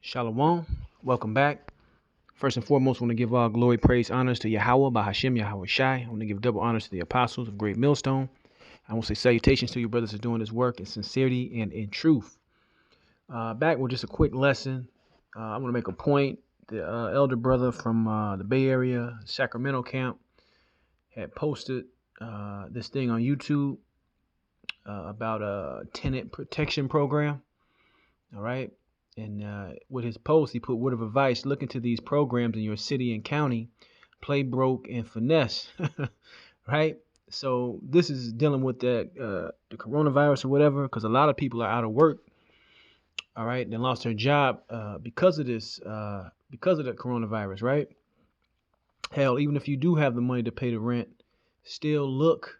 Shalom. Welcome back. First and foremost, I want to give all glory, praise, honors to Yahweh, by Hashem, Yahweh Shai. I want to give double honors to the apostles of Great Millstone. I want to say salutations to you brothers for doing this work in sincerity and in truth. Back with just a quick lesson. I want to make a point. The elder brother from the Bay Area, Sacramento camp, had posted this thing on YouTube about a tenant protection program. All right. And with his post, he put word of advice: look into these programs in your city and county, play broke and finesse, right? So this is dealing with that the coronavirus or whatever, because a lot of people are out of work, all right, and lost their job because of this, because of the coronavirus, right? Hell, even if you do have the money to pay the rent, still look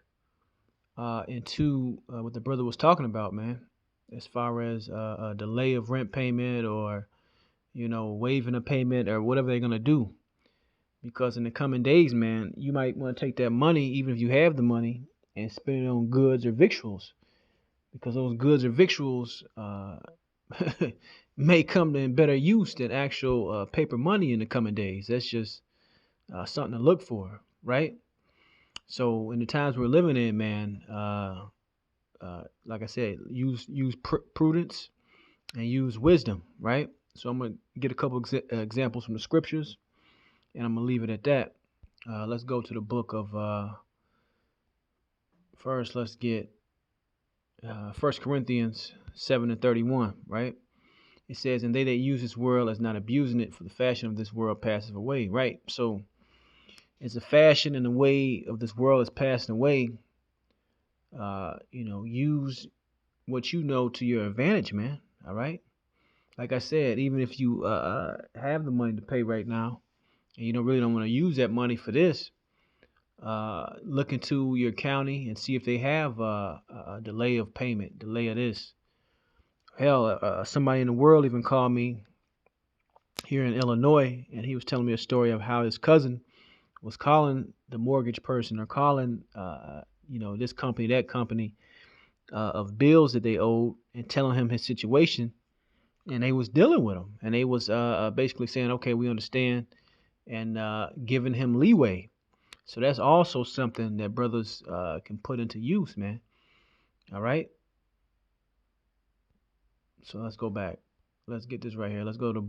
into what the brother was talking about, man, as far as a delay of rent payment or, waiving a payment or whatever they're going to do. Because in the coming days, man, you might want to take that money, even if you have the money, and spend it on goods or victuals. Because those goods or victuals may come in better use than actual paper money in the coming days. That's just something to look for, right? So in the times we're living in, man, like I said, use prudence and use wisdom, right? So I'm going to get a couple examples from the scriptures, and I'm going to leave it at that. Let's go to the book of, first let's get 1 Corinthians 7:31, right? It says, and they that use this world as not abusing it, for the fashion of this world passeth away, right? So it's a fashion and the way of this world is passing away. Use what you know to your advantage, man. All right. Like I said, even if you have the money to pay right now, and you don't want to use that money for this, look into your county and see if they have a delay of payment, delay of this. Hell, somebody in the world even called me here in Illinois, and he was telling me a story of how his cousin was calling the mortgage person or calling, this company, that company, of bills that they owed, and telling him his situation, and they was dealing with him, and they was basically saying, okay, we understand, and giving him leeway. So that's also something that brothers can put into use, man. All right. So let's go back. Let's get this right here. Let's go to the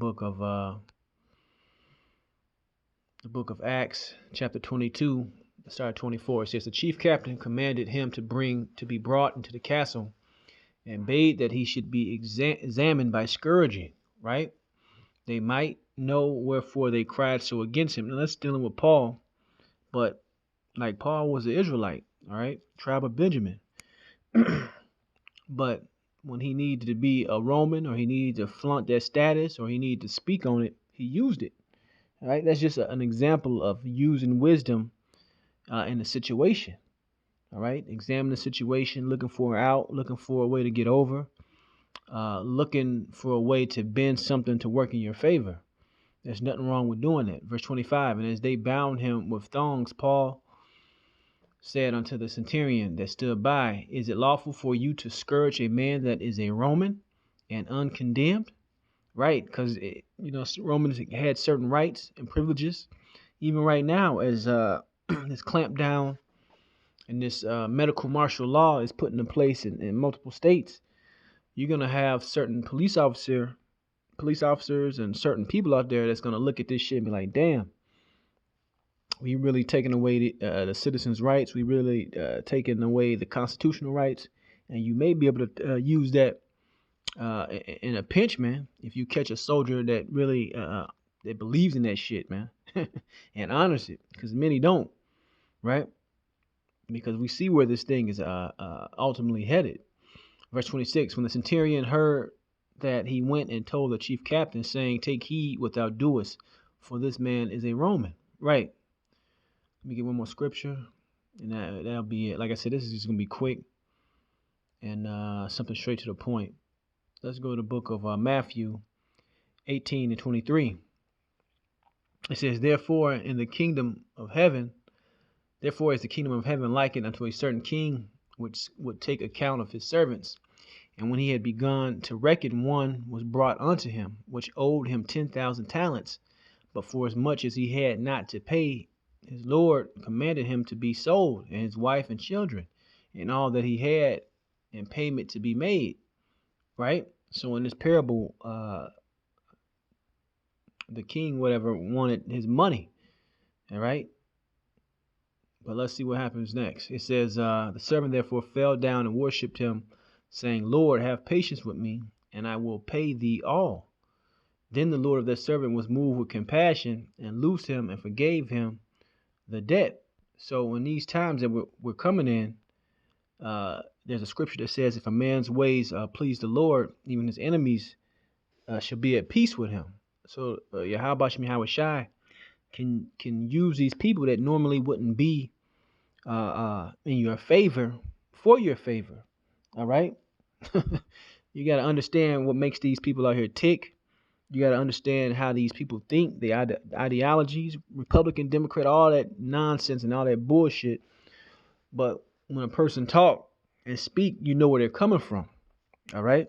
book of Acts, chapter 22, start 24. It says, the chief captain commanded him to be brought into the castle, and bade that he should be examined by scourging, right? They might know wherefore they cried so against him. Now that's dealing with Paul, but like Paul was an Israelite, all right, tribe of Benjamin. But when he needed to be a Roman, or he needed to flaunt that status, or he needed to speak on it, he used it. All right, that's just an example of using wisdom in a situation. All right, examine the situation, looking for an out, looking for a way to get over, looking for a way to bend something to work in your favor. There's nothing wrong with doing that. Verse 25, and as they bound him with thongs, Paul said unto the centurion that stood by, is it lawful for you to scourge a man that is a Roman and uncondemned? Right, because Romans had certain rights and privileges. Even right now, as this clamp down and this medical martial law is put into place in multiple states, you're gonna have certain police officers and certain people out there that's gonna look at this shit and be like, damn, we really taking away the citizens' rights. We really taking away the constitutional rights, and you may be able to use that in a pinch, man. If you catch a soldier that really that believes in that shit, man, and honors it, because many don't, right? Because we see where this thing is ultimately headed. Verse 26, when the centurion heard that, he went and told the chief captain, saying, take heed what thou doest, for this man is a Roman. Right. Let me get one more scripture, and that'll be it. Like I said, this is just going to be quick and something straight to the point. Let's go to the book of Matthew 18:23. It says, therefore is the kingdom of heaven likened unto a certain king, which would take account of his servants. And when he had begun to reckon, one was brought unto him, which owed him 10,000 talents. But for as much as he had not to pay, his Lord commanded him to be sold, and his wife and children, and all that he had, and payment to be made. Right? So in this parable, the king, whatever, wanted his money. All right? But let's see what happens next. It says, the servant therefore fell down and worshipped him, saying, Lord, have patience with me, and I will pay thee all. Then the Lord of that servant was moved with compassion, and loosed him, and forgave him the debt. So in these times that we're coming in, there's a scripture that says, if a man's ways please the Lord, even his enemies shall be at peace with him. So Yahweh Shai can use these people that normally wouldn't be in your favor for your favor. All right. You got to understand what makes these people out here tick. You got to understand how these people think, the ideologies, Republican, Democrat, all that nonsense and all that bullshit. But when a person talk and speak, you know where they're coming from. All right.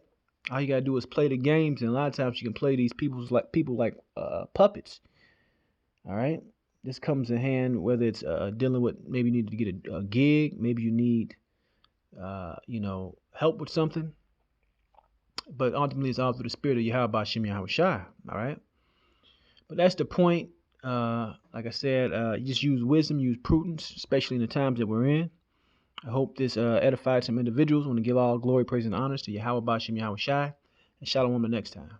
All you got to do is play the games. And a lot of times you can play these people like puppets. All right. This comes in hand, whether it's dealing with, maybe you need to get a gig. Maybe you need, help with something. But ultimately, it's all through the spirit of Yahweh Shai. All right. But that's the point. Like I said, you just use wisdom, use prudence, especially in the times that we're in. I hope this edified some individuals. I want to give all glory, praise, and honors to Yahweh Shai. And shalom the next time.